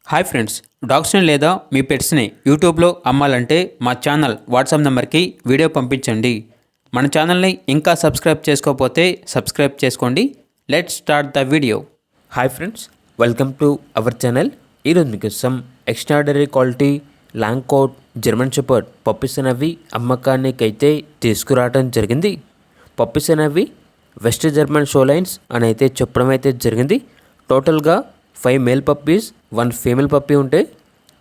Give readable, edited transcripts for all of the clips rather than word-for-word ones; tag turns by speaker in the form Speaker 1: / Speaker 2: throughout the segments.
Speaker 1: Hi friends, డాగ్స్ని లేదా మీ పెట్స్ని యూట్యూబ్లో అమ్మాలంటే మా ఛానల్ వాట్సాప్ నెంబర్కి వీడియో పంపించండి. మన ఛానల్ని ఇంకా సబ్స్క్రైబ్ చేసుకోకపోతే సబ్స్క్రైబ్ చేసుకోండి. Let's start the video.
Speaker 2: Hi friends, welcome to our channel. ఈరోజు మీకోసం extraordinary quality long coat German shepherd puppies అనేవి అమ్మకానికైతే తీసుకురావడం జరిగింది. పప్పీస్ అనేవి వెస్ట్ జర్మన్ షోలైన్స్ అని అయితే చెప్పడం అయితే జరిగింది. టోటల్గా 5 మేల్ పప్పీస్ 1 ఫీమేల్ పప్పీ ఉంటే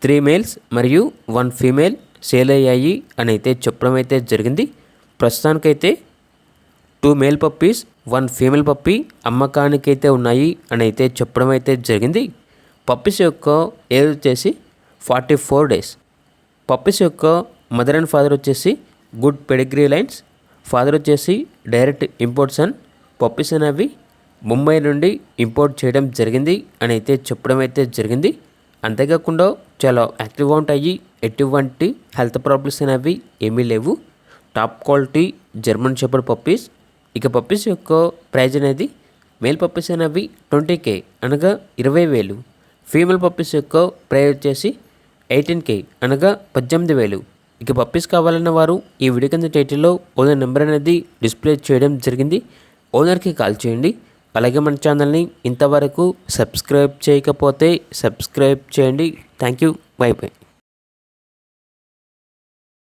Speaker 2: 3 మేల్స్ మరియు 1 ఫీమేల్ సేల్ అయ్యాయి అని అయితే చెప్పడం అయితే జరిగింది. ప్రస్తుతానికైతే 2 మేల్ పప్పీస్ 1 ఫీమేల్ పప్పీ అమ్మకానికైతే ఉన్నాయి అని అయితే చెప్పడం అయితే జరిగింది. పప్పీస్ యొక్క ఏజ్ వచ్చేసి 44 డేస్. పప్పీస్ యొక్క మదర్ అండ్ ఫాదర్ వచ్చేసి గుడ్ పెడిగ్రీ లైన్స్. ఫాదర్ వచ్చేసి డైరెక్ట్ ఇంపోర్ట్స్ అండ్ పప్పీస్ అనేవి ముంబై నుండి ఇంపోర్ట్ చేయడం జరిగింది అని అయితే చెప్పడం అయితే జరిగింది. అంతేకాకుండా చాలా యాక్టివ్గా ఉంటాయి, ఎటువంటి హెల్త్ ప్రాబ్లమ్స్ అనేవి ఏమీ లేవు. Top quality German shepherd puppies. ఇక పప్పీస్ యొక్క ప్రైజ్ అనేది మేల్ పప్పీస్ అనేవి 20K అనగా 20,000. ఫీమేల్ పప్పీస్ యొక్క ప్రైజ్ వచ్చేసి 18K అనగా 18,000. ఇక పప్పీస్ కావాలన్న వారు ఈ వీడియో కింద టైటిల్లో ఓనర్ నెంబర్ అనేది డిస్ప్లే చేయడం జరిగింది. ఓనర్కి కాల్ చేయండి. అలాగే మన ఛానల్ని ఇంతవరకు సబ్స్క్రైబ్ చేయకపోతే సబ్స్క్రైబ్ చేయండి. Thank you. By by.